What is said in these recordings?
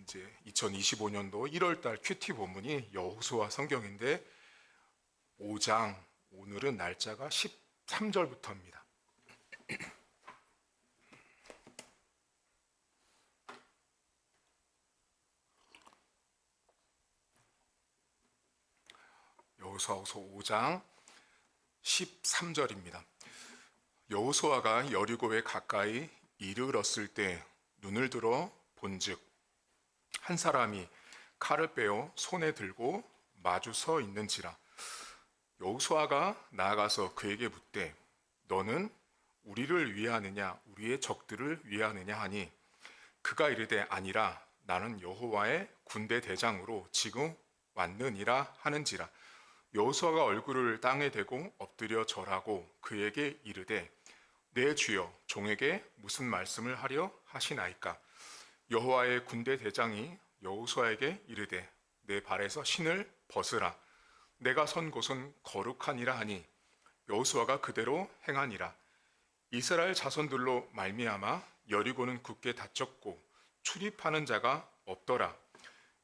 이제 2025년도 1월달 큐티 본문이 여호수아 성경인데 5장, 오늘은 날짜가 13절부터입니다. 여호수아서 5장 13절입니다. 여호수아가 여리고에 가까이 이르렀을 때 눈을 들어 본즉 한 사람이 칼을 빼어 손에 들고 마주 서 있는지라. 여호수아가 나아가서 그에게 묻되 너는 우리를 위하느냐 우리의 적들을 위하느냐 하니 그가 이르되 아니라 나는 여호와의 군대 대장으로 지금 왔느니라 하는지라. 여호수아가 얼굴을 땅에 대고 엎드려 절하고 그에게 이르되 내 주여 종에게 무슨 말씀을 하려 하시나이까. 여호와의 군대 대장이 여호수아에게 이르되 내 발에서 신을 벗으라. 내가 선 곳은 거룩하니라 하니 여호수아가 그대로 행하니라. 이스라엘 자손들로 말미암아 여리고는 굳게 닫혔고 출입하는 자가 없더라.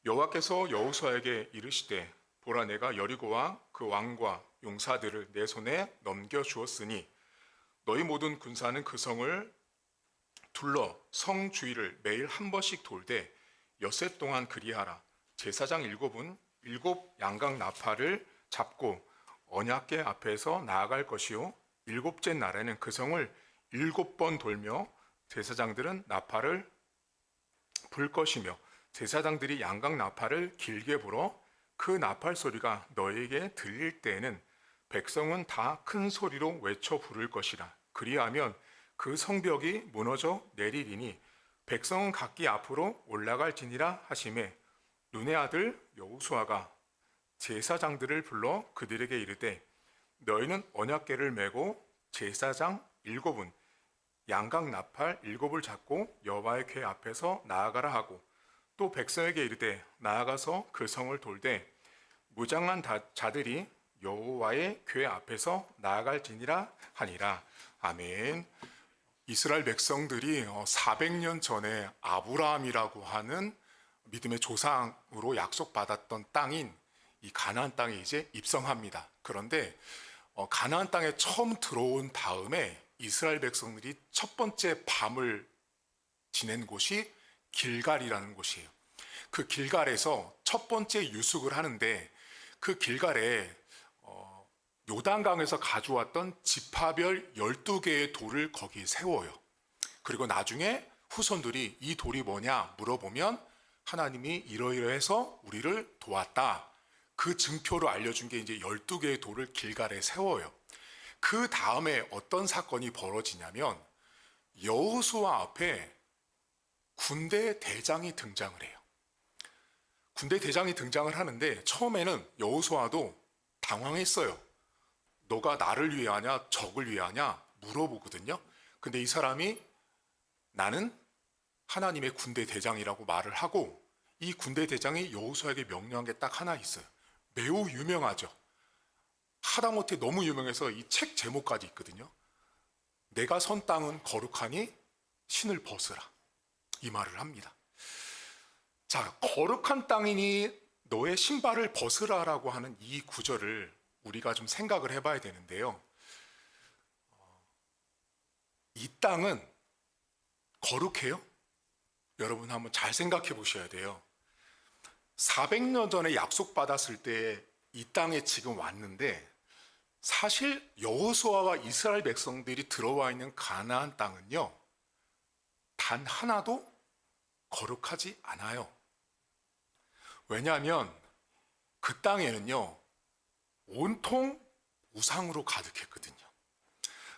여호와께서 여호수아에게 이르시되 보라 내가 여리고와 그 왕과 용사들을 내 손에 넘겨 주었으니 너희 모든 군사는 그 성을 둘러 성 주위를 매일 한 번씩 돌되 엿새 동안 그리하라. 제사장 7은 7 양각 나팔을 잡고 언약궤 앞에서 나아갈 것이요 7째 날에는 그 성을 7번 돌며 제사장들은 나팔을 불 것이며 제사장들이 양각 나팔을 길게 불어 그 나팔 소리가 너에게 들릴 때에는 백성은 다 큰 소리로 외쳐 부를 것이라. 그리하면 그 성벽이 무너져 내리리니 백성은 각기 앞으로 올라갈지니라 하시매 눈의 아들 여호수아가 제사장들을 불러 그들에게 이르되 너희는 언약궤를 메고 제사장 7은 양각 나팔 7을 잡고 여호와의 궤 앞에서 나아가라 하고 또 백성에게 이르되 나아가서 그 성을 돌되 무장한 자들이 여호와의 궤 앞에서 나아갈지니라 하니라. 아멘. 이스라엘 백성들이 400년 전에 아브라함이라고 하는 믿음의 조상으로 약속받았던 땅인 이 가나안 땅에 이제 입성합니다. 그런데 가나안 땅에 처음 들어온 다음에 이스라엘 백성들이 첫 번째 밤을 지낸 곳이 길갈이라는 곳이에요. 그 길갈에서 첫 번째 유숙을 하는데 그 길갈에 요단강에서 가져왔던 지파별 12개의 돌을 거기 세워요. 그리고 나중에 후손들이 이 돌이 뭐냐 물어보면 하나님이 이러이러해서 우리를 도왔다. 그 증표로 알려준 게 이제 12개의 돌을 길갈에 세워요. 그 다음에 어떤 사건이 벌어지냐면 여호수아 앞에 군대 대장이 등장을 해요. 군대 대장이 등장을 하는데 처음에는 여호수아도 당황했어요. 너가 나를 위하냐 적을 위하냐 물어보거든요. 근데 이 사람이 나는 하나님의 군대 대장이라고 말을 하고 이 군대 대장이 여호수아에게 명령한 게 딱 하나 있어요. 매우 유명하죠. 하다못해 너무 유명해서 이 책 제목까지 있거든요. 내가 선 땅은 거룩하니 신을 벗으라. 이 말을 합니다. 자, 거룩한 땅이니 너의 신발을 벗으라라고 하는 이 구절을 우리가 좀 생각을 해봐야 되는데요. 이 땅은 거룩해요? 여러분 한번 잘 생각해 보셔야 돼요. 400년 전에 약속받았을 때 이 땅에 지금 왔는데 사실 여호수아와 이스라엘 백성들이 들어와 있는 가나안 땅은요. 단 하나도 거룩하지 않아요. 왜냐하면 그 땅에는요. 온통 우상으로 가득했거든요.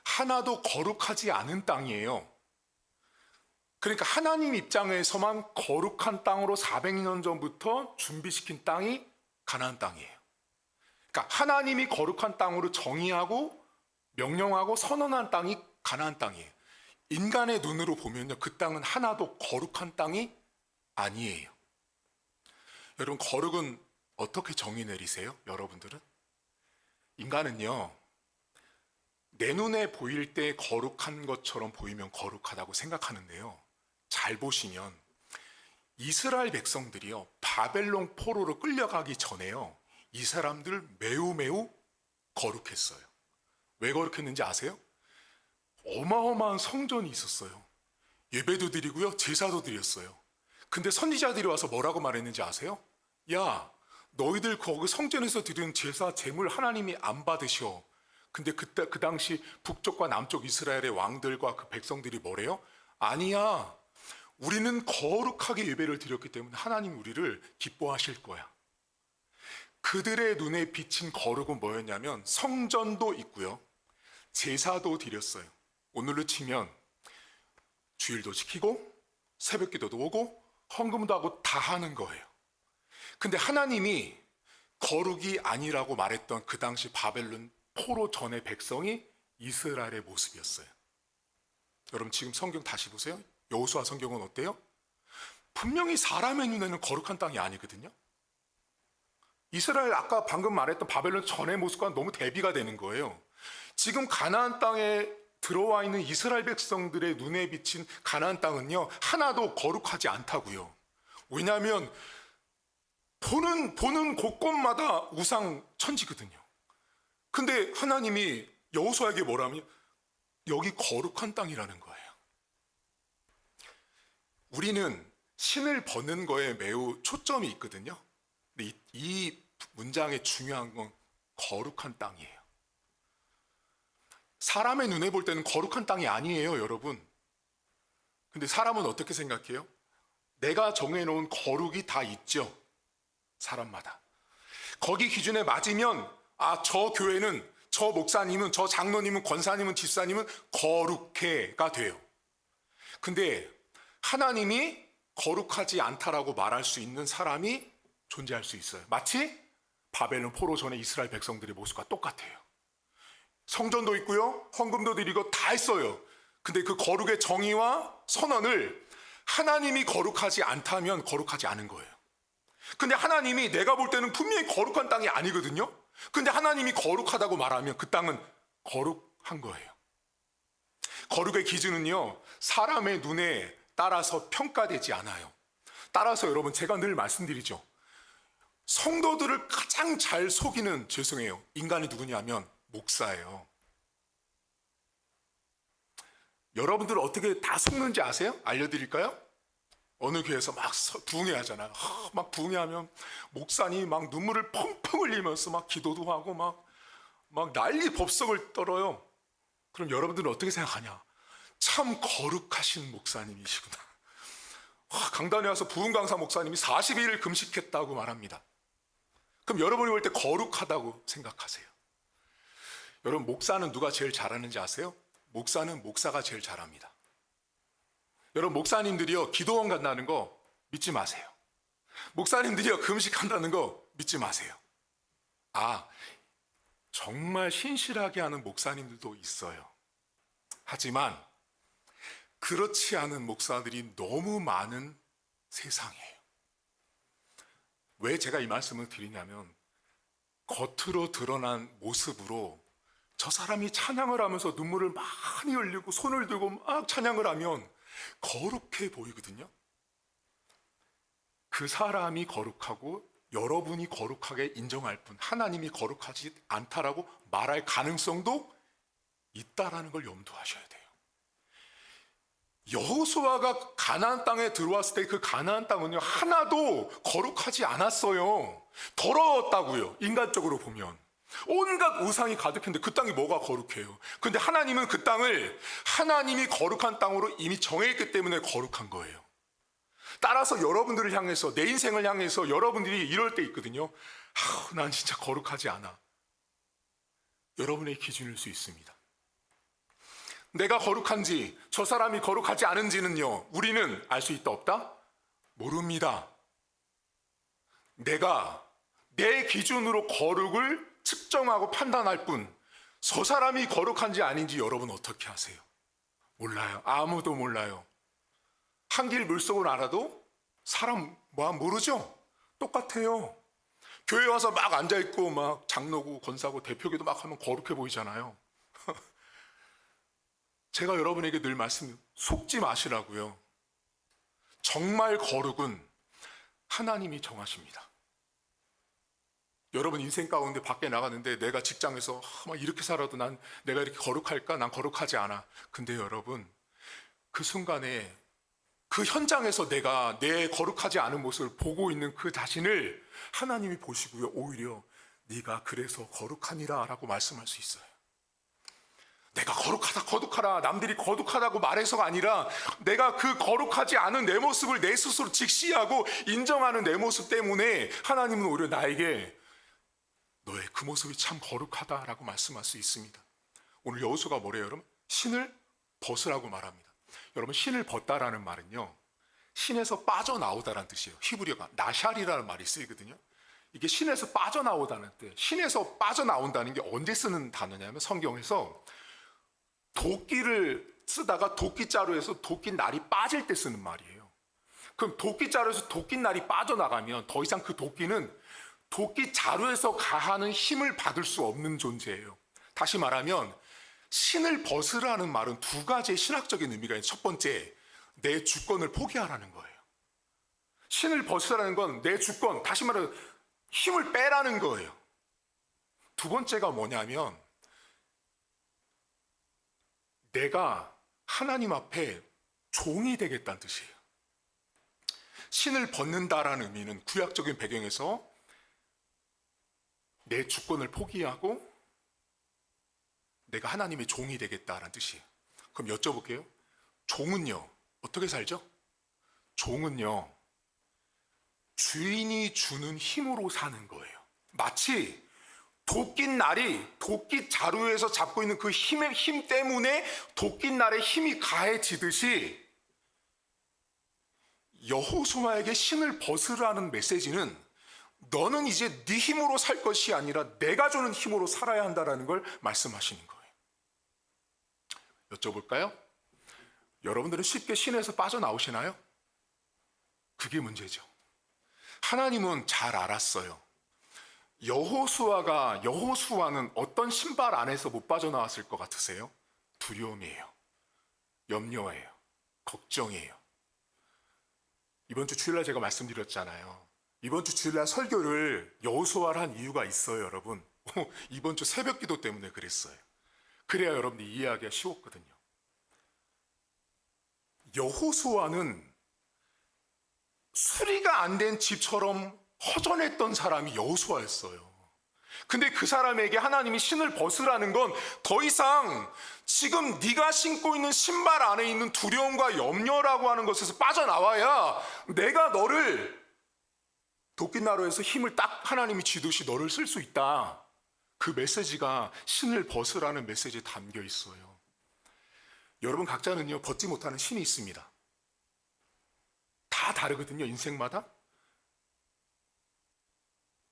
하나도 거룩하지 않은 땅이에요. 그러니까 하나님 입장에서만 거룩한 땅으로 400년 전부터 준비시킨 땅이 가나안 땅이에요. 그러니까 하나님이 거룩한 땅으로 정의하고 명령하고 선언한 땅이 가나안 땅이에요. 인간의 눈으로 보면요. 그 땅은 하나도 거룩한 땅이 아니에요. 여러분 거룩은 어떻게 정의 내리세요? 여러분들은? 인간은요. 내 눈에 보일 때 거룩한 것처럼 보이면 거룩하다고 생각하는데요. 잘 보시면 이스라엘 백성들이요, 바벨론 포로로 끌려가기 전에요, 이 사람들 매우 매우 거룩했어요. 왜 거룩했는지 아세요? 어마어마한 성전이 있었어요. 예배도 드리고요, 제사도 드렸어요. 근데 선지자들이 와서 뭐라고 말했는지 아세요? 야, 너희들 거기 성전에서 드린 제사 제물 하나님이 안 받으셔. 근데 그 당시 북쪽과 남쪽 이스라엘의 왕들과 그 백성들이 뭐래요? 아니야, 우리는 거룩하게 예배를 드렸기 때문에 하나님 우리를 기뻐하실 거야. 그들의 눈에 비친 거룩은 뭐였냐면 성전도 있고요, 제사도 드렸어요. 오늘로 치면 주일도 지키고 새벽 기도도 오고 헌금도 하고 다 하는 거예요. 근데 하나님이 거룩이 아니라고 말했던 그 당시 바벨론 포로 전의 백성이 이스라엘의 모습이었어요. 여러분 지금 성경 다시 보세요. 여호수아 성경은 어때요? 분명히 사람의 눈에는 거룩한 땅이 아니거든요. 이스라엘 아까 방금 말했던 바벨론 전의 모습과 너무 대비가 되는 거예요. 지금 가나안 땅에 들어와 있는 이스라엘 백성들의 눈에 비친 가나안 땅은요, 하나도 거룩하지 않다고요. 왜냐하면 보는 곳곳마다 우상 천지거든요. 근데 하나님이 여호수아에게 뭐라면 여기 거룩한 땅이라는 거예요. 우리는 신을 버는 거에 매우 초점이 있거든요. 근데 이 문장의 중요한 건 거룩한 땅이에요. 사람의 눈에 볼 때는 거룩한 땅이 아니에요, 여러분. 근데 사람은 어떻게 생각해요? 내가 정해놓은 거룩이 다 있죠, 사람마다. 거기 기준에 맞으면 저 교회는, 저 목사님은, 저 장로님은, 권사님은, 집사님은 거룩해가 돼요. 근데 하나님이 거룩하지 않다라고 말할 수 있는 사람이 존재할 수 있어요. 마치 바벨론 포로 전에 이스라엘 백성들의 모습과 똑같아요. 성전도 있고요, 헌금도 드리고 다 했어요. 근데 그 거룩의 정의와 선언을 하나님이 거룩하지 않다면 거룩하지 않은 거예요. 근데 하나님이 내가 볼 때는 분명히 거룩한 땅이 아니거든요. 근데 하나님이 거룩하다고 말하면 그 땅은 거룩한 거예요. 거룩의 기준은요, 사람의 눈에 따라서 평가되지 않아요. 따라서 여러분, 제가 늘 말씀드리죠. 성도들을 가장 잘 속이는, 죄송해요, 인간이 누구냐면 목사예요. 여러분들 어떻게 다 속는지 아세요? 알려드릴까요? 어느 교회에서 막 부흥회 하잖아요. 막 부흥회하면 목사님이 막 눈물을 펑펑 흘리면서 막 기도도 하고 막 난리 법석을 떨어요. 그럼 여러분들은 어떻게 생각하냐? 참 거룩하신 목사님이시구나. 강단에 와서 부흥 강사 목사님이 40일을 금식했다고 말합니다. 그럼 여러분이 볼 때 거룩하다고 생각하세요? 여러분, 목사는 누가 제일 잘하는지 아세요? 목사는 목사가 제일 잘합니다. 여러분, 목사님들이요, 기도원 간다는 거 믿지 마세요. 목사님들이요, 금식한다는 거 믿지 마세요. 정말 신실하게 하는 목사님들도 있어요. 하지만 그렇지 않은 목사들이 너무 많은 세상이에요. 왜 제가 이 말씀을 드리냐면, 겉으로 드러난 모습으로 저 사람이 찬양을 하면서 눈물을 많이 흘리고 손을 들고 막 찬양을 하면 거룩해 보이거든요. 그 사람이 거룩하고 여러분이 거룩하게 인정할 뿐 하나님이 거룩하지 않다라고 말할 가능성도 있다라는 걸 염두하셔야 돼요. 여호수아가 가나안 땅에 들어왔을 때 그 가나안 땅은요, 하나도 거룩하지 않았어요. 더러웠다고요. 인간적으로 보면 온갖 우상이 가득했는데 그 땅이 뭐가 거룩해요? 근데 하나님은 그 땅을 하나님이 거룩한 땅으로 이미 정해있기 때문에 거룩한 거예요. 따라서 여러분들을 향해서, 내 인생을 향해서 여러분들이 이럴 때 있거든요. 난 진짜 거룩하지 않아. 여러분의 기준일 수 있습니다. 내가 거룩한지 저 사람이 거룩하지 않은지는요, 우리는 알 수 있다 없다? 모릅니다. 내가 내 기준으로 거룩을 측정하고 판단할 뿐, 저 사람이 거룩한지 아닌지 여러분 어떻게 아세요? 몰라요. 아무도 몰라요. 한길 물속을 알아도 사람 모르죠? 똑같아요. 교회 와서 막 앉아있고 막 장로고 권사고 대표기도 막 하면 거룩해 보이잖아요. 제가 여러분에게 늘 속지 마시라고요. 정말 거룩은 하나님이 정하십니다. 여러분 인생 가운데 밖에 나가는데 내가 직장에서 막 이렇게 살아도 내가 이렇게 거룩할까? 난 거룩하지 않아. 근데 여러분 그 순간에 그 현장에서 내가 내 거룩하지 않은 모습을 보고 있는 그 자신을 하나님이 보시고요, 오히려 네가 그래서 거룩하니라 라고 말씀할 수 있어요. 내가 거룩하다 남들이 거룩하다고 말해서가 아니라 내가 그 거룩하지 않은 내 모습을 내 스스로 직시하고 인정하는 내 모습 때문에 하나님은 오히려 나에게 너의 그 모습이 참 거룩하다라고 말씀할 수 있습니다. 오늘 여호수아가 뭐래요, 여러분? 신을 벗으라고 말합니다. 여러분, 신을 벗다라는 말은요, 신에서 빠져나오다라는 뜻이에요. 히브리어가 나샬이라는 말이 쓰이거든요. 이게 신에서 빠져나오다는 뜻. 신에서 빠져나온다는 게 언제 쓰는 단어냐면 성경에서 도끼를 쓰다가 도끼자루에서 도끼날이 빠질 때 쓰는 말이에요. 그럼 도끼자루에서 도끼날이 빠져나가면 더 이상 그 도끼는 도끼자루에서 가하는 힘을 받을 수 없는 존재예요. 다시 말하면 신을 벗으라는 말은 두 가지의 신학적인 의미가 있어요. 첫 번째, 내 주권을 포기하라는 거예요. 신을 벗으라는 건 내 주권, 다시 말해 힘을 빼라는 거예요. 두 번째가 뭐냐면 내가 하나님 앞에 종이 되겠다는 뜻이에요. 신을 벗는다라는 의미는 구약적인 배경에서 내 주권을 포기하고 내가 하나님의 종이 되겠다라는 뜻이에요. 그럼 여쭤볼게요. 종은요, 어떻게 살죠? 종은요, 주인이 주는 힘으로 사는 거예요. 마치 도끼날이 도끼자루에서 잡고 있는 그 힘 때문에 도끼날의 힘이 가해지듯이 여호수아에게 신을 벗으라는 메시지는 너는 이제 네 힘으로 살 것이 아니라 내가 주는 힘으로 살아야 한다는 걸 말씀하시는 거예요. 여쭤볼까요? 여러분들은 쉽게 신에서 빠져나오시나요? 그게 문제죠. 하나님은 잘 알았어요. 여호수아는 어떤 신발 안에서 못 빠져나왔을 것 같으세요? 두려움이에요. 염려예요. 걱정이에요. 이번 주 주일날 제가 말씀드렸잖아요. 이번 주 주일날 설교를 여호수아를 한 이유가 있어요, 여러분. 이번 주 새벽 기도 때문에 그랬어요. 그래야 여러분들이 이해하기가 쉬웠거든요. 여호수아는 수리가 안 된 집처럼 허전했던 사람이 여호수아였어요. 근데 그 사람에게 하나님이 신을 벗으라는 건 더 이상 지금 네가 신고 있는 신발 안에 있는 두려움과 염려라고 하는 것에서 빠져나와야 내가 너를 도끼나루에서 힘을 딱 하나님이 쥐듯이 너를 쓸 수 있다. 그 메시지가 신을 벗으라는 메시지에 담겨 있어요. 여러분 각자는요, 벗지 못하는 신이 있습니다. 다 다르거든요, 인생마다.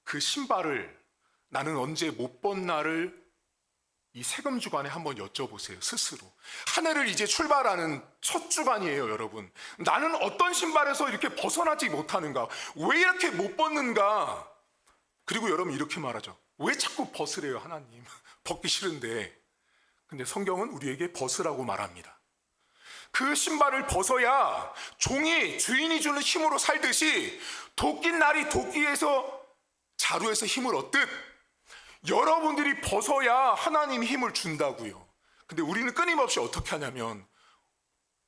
그 신발을 나는 언제 못 벗나를 이 세금 주간에 한번 여쭤보세요, 스스로. 한 해를 이제 출발하는 첫 주간이에요, 여러분. 나는 어떤 신발에서 이렇게 벗어나지 못하는가? 왜 이렇게 못 벗는가? 그리고 여러분 이렇게 말하죠. 왜 자꾸 벗으래요, 하나님? 벗기 싫은데. 근데 성경은 우리에게 벗으라고 말합니다. 그 신발을 벗어야 종이 주인이 주는 힘으로 살듯이 도끼날이 도끼에서 자루에서 힘을 얻듯 여러분들이 벗어야 하나님이 힘을 준다고요. 근데 우리는 끊임없이 어떻게 하냐면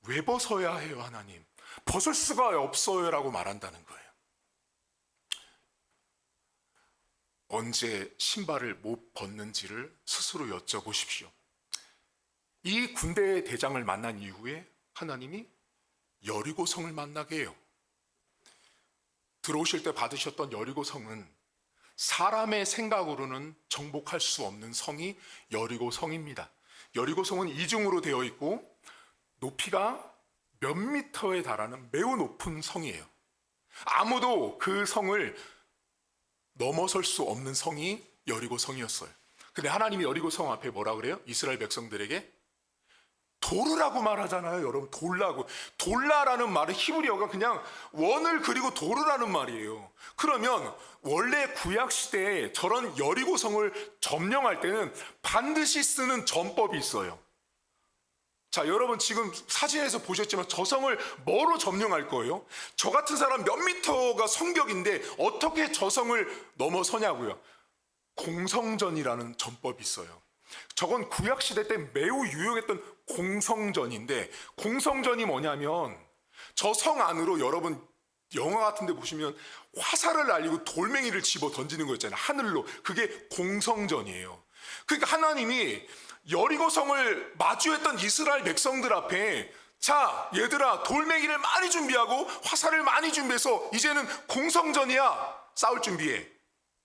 왜 벗어야 해요, 하나님? 벗을 수가 없어요 라고 말한다는 거예요. 언제 신발을 못 벗는지를 스스로 여쭤보십시오. 이 군대의 대장을 만난 이후에 하나님이 여리고성을 만나게 해요. 들어오실 때 받으셨던 여리고성은 사람의 생각으로는 정복할 수 없는 성이 여리고성입니다. 여리고성은 이중으로 되어 있고 높이가 몇 미터에 달하는 매우 높은 성이에요. 아무도 그 성을 넘어설 수 없는 성이 여리고성이었어요. 근데 하나님이 여리고성 앞에 뭐라 그래요? 이스라엘 백성들에게 도르라고 말하잖아요, 여러분. 돌라라는 말은 히브리어가 그냥 원을 그리고 도르라는 말이에요. 그러면 원래 구약 시대에 저런 여리고성을 점령할 때는 반드시 쓰는 전법이 있어요. 자, 여러분 지금 사진에서 보셨지만 저 성을 뭐로 점령할 거예요? 저 같은 사람 몇 미터가 성벽인데 어떻게 저 성을 넘어서냐고요? 공성전이라는 전법이 있어요. 저건 구약시대 때 매우 유용했던 공성전인데, 공성전이 뭐냐면 저 성 안으로 여러분 영화 같은 데 보시면 화살을 날리고 돌멩이를 집어 던지는 거 있잖아요. 하늘로. 그게 공성전이에요. 그러니까 하나님이 여리고성을 마주했던 이스라엘 백성들 앞에, 자 얘들아 돌멩이를 많이 준비하고 화살을 많이 준비해서 이제는 공성전이야, 싸울 준비해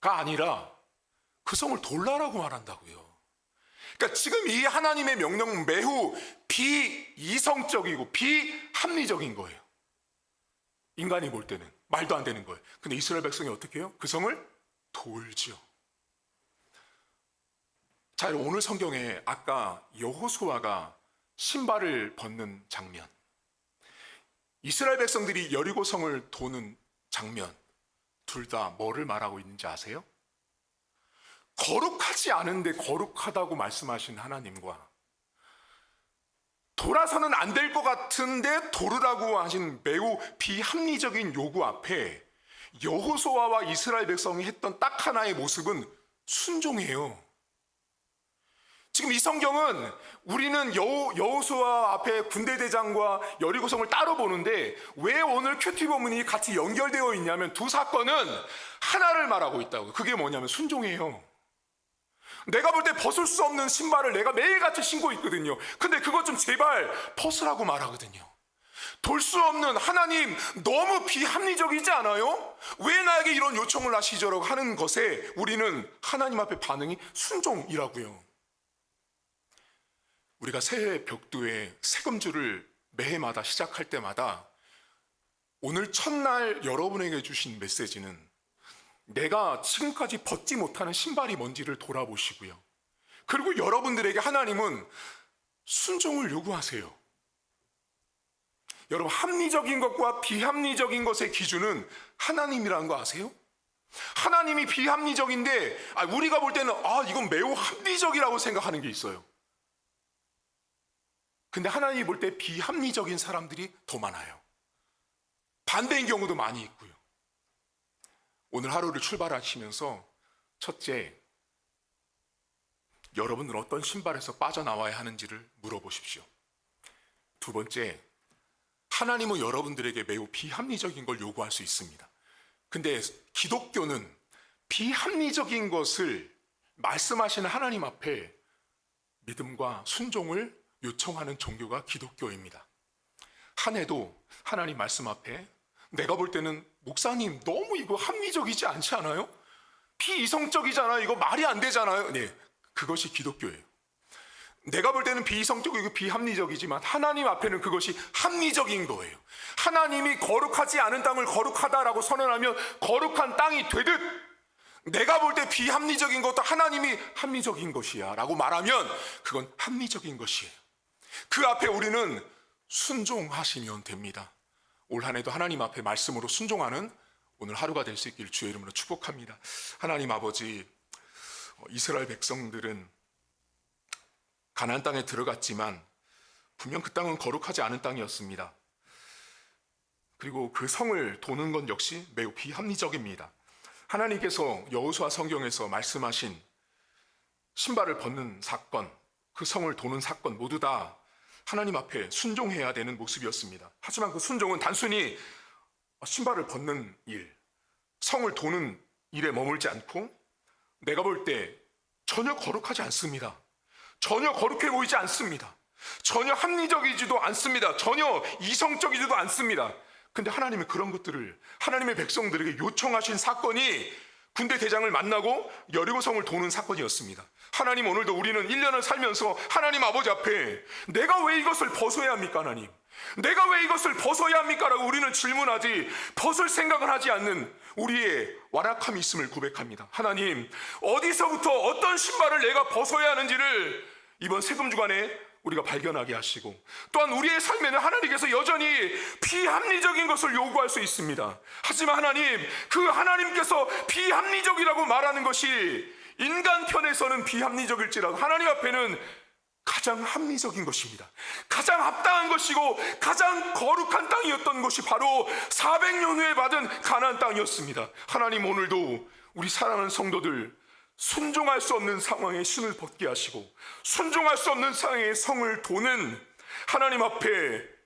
가 아니라 그 성을 돌라라고 말한다고요. 그러니까 지금 이 하나님의 명령은 매우 비이성적이고 비합리적인 거예요. 인간이 볼 때는 말도 안 되는 거예요. 근데 이스라엘 백성이 어떻게 해요? 그 성을 돌지요. 자, 오늘 성경에 아까 여호수아가 신발을 벗는 장면, 이스라엘 백성들이 여리고 성을 도는 장면, 둘 다 뭐를 말하고 있는지 아세요? 거룩하지 않은데 거룩하다고 말씀하신 하나님과 돌아서는 안 될 것 같은데 도르라고 하신 매우 비합리적인 요구 앞에 여호수아와 이스라엘 백성이 했던 딱 하나의 모습은 순종이에요. 지금 이 성경은 우리는 여호수아 앞에 군대대장과 여리고성을 따로 보는데 왜 오늘 큐티 본문이 같이 연결되어 있냐면 두 사건은 하나를 말하고 있다고. 그게 뭐냐면 순종이에요. 내가 볼 때 벗을 수 없는 신발을 내가 매일같이 신고 있거든요. 근데 그것 좀 제발 벗으라고 말하거든요. 돌 수 없는 하나님, 너무 비합리적이지 않아요? 왜 나에게 이런 요청을 하시죠라고 하는 것에 우리는 하나님 앞에 반응이 순종이라고요. 우리가 새해 벽두에 세금주를 매해마다 시작할 때마다 오늘 첫날 여러분에게 주신 메시지는 내가 지금까지 벗지 못하는 신발이 뭔지를 돌아보시고요. 그리고 여러분들에게 하나님은 순종을 요구하세요. 여러분, 합리적인 것과 비합리적인 것의 기준은 하나님이라는 거 아세요? 하나님이 비합리적인데 우리가 볼 때는 이건 매우 합리적이라고 생각하는 게 있어요. 근데 하나님이 볼 때 비합리적인 사람들이 더 많아요. 반대인 경우도 많이 있고요. 오늘 하루를 출발하시면서 첫째, 여러분은 어떤 신발에서 빠져나와야 하는지를 물어보십시오. 두 번째, 하나님은 여러분들에게 매우 비합리적인 걸 요구할 수 있습니다. 근데 기독교는 비합리적인 것을 말씀하시는 하나님 앞에 믿음과 순종을 요청하는 종교가 기독교입니다. 한 해도 하나님 말씀 앞에 내가 볼 때는 목사님 너무 이거 합리적이지 않지 않아요? 비이성적이잖아요. 이거 말이 안 되잖아요. 네, 그것이 기독교예요. 내가 볼 때는 비이성적이고 비합리적이지만 하나님 앞에는 그것이 합리적인 거예요. 하나님이 거룩하지 않은 땅을 거룩하다라고 선언하면 거룩한 땅이 되듯, 내가 볼 때 비합리적인 것도 하나님이 합리적인 것이야 라고 말하면 그건 합리적인 것이에요. 그 앞에 우리는 순종하시면 됩니다. 올 한 해도 하나님 앞에 말씀으로 순종하는 오늘 하루가 될 수 있기를 주의 이름으로 축복합니다. 하나님 아버지, 이스라엘 백성들은 가나안 땅에 들어갔지만 분명 그 땅은 거룩하지 않은 땅이었습니다. 그리고 그 성을 도는 건 역시 매우 비합리적입니다. 하나님께서 여호수아 성경에서 말씀하신 신발을 벗는 사건, 그 성을 도는 사건 모두 다 하나님 앞에 순종해야 되는 모습이었습니다. 하지만 그 순종은 단순히 신발을 벗는 일, 성을 도는 일에 머물지 않고 내가 볼 때 전혀 거룩하지 않습니다. 전혀 거룩해 보이지 않습니다. 전혀 합리적이지도 않습니다. 전혀 이성적이지도 않습니다. 근데 하나님은 그런 것들을 하나님의 백성들에게 요청하신 사건이 군대 대장을 만나고 여리고성을 도는 사건이었습니다. 하나님, 오늘도 우리는 1년을 살면서 하나님 아버지 앞에 내가 왜 이것을 벗어야 합니까? 하나님, 내가 왜 이것을 벗어야 합니까? 라고 우리는 질문하지 벗을 생각을 하지 않는 우리의 완악함이 있음을 고백합니다. 하나님, 어디서부터 어떤 신발을 내가 벗어야 하는지를 이번 세금 주간에 우리가 발견하게 하시고, 또한 우리의 삶에는 하나님께서 여전히 비합리적인 것을 요구할 수 있습니다. 하지만 하나님, 그 하나님께서 비합리적이라고 말하는 것이 인간 편에서는 비합리적일지라도 하나님 앞에는 가장 합리적인 것입니다. 가장 합당한 것이고 가장 거룩한 땅이었던 것이 바로 400년 후에 받은 가나안 땅이었습니다. 하나님 오늘도 우리 사랑하는 성도들 순종할 수 없는 상황에 신을 벗게 하시고 순종할 수 없는 상황에 성을 도는 하나님 앞에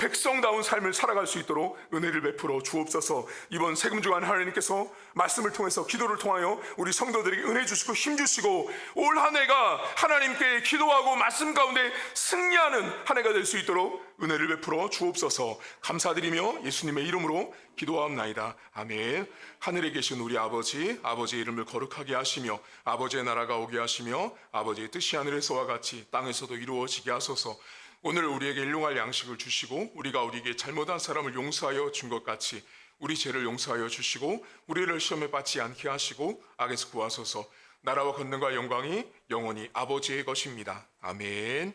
백성다운 삶을 살아갈 수 있도록 은혜를 베풀어 주옵소서. 이번 세금 주간 하나님께서 말씀을 통해서 기도를 통하여 우리 성도들에게 은혜 주시고 힘 주시고 올 한 해가 하나님께 기도하고 말씀 가운데 승리하는 한 해가 될 수 있도록 은혜를 베풀어 주옵소서. 감사드리며 예수님의 이름으로 기도하옵나이다. 아멘. 하늘에 계신 우리 아버지, 아버지의 이름을 거룩하게 하시며 아버지의 나라가 오게 하시며 아버지의 뜻이 하늘에서와 같이 땅에서도 이루어지게 하소서. 오늘 우리에게 일용할 양식을 주시고 우리가 우리에게 잘못한 사람을 용서하여 준 것 같이 우리 죄를 용서하여 주시고 우리를 시험에 빠지지 않게 하시고 악에서 구하소서. 나라와 권능과 영광이 영원히 아버지의 것입니다. 아멘.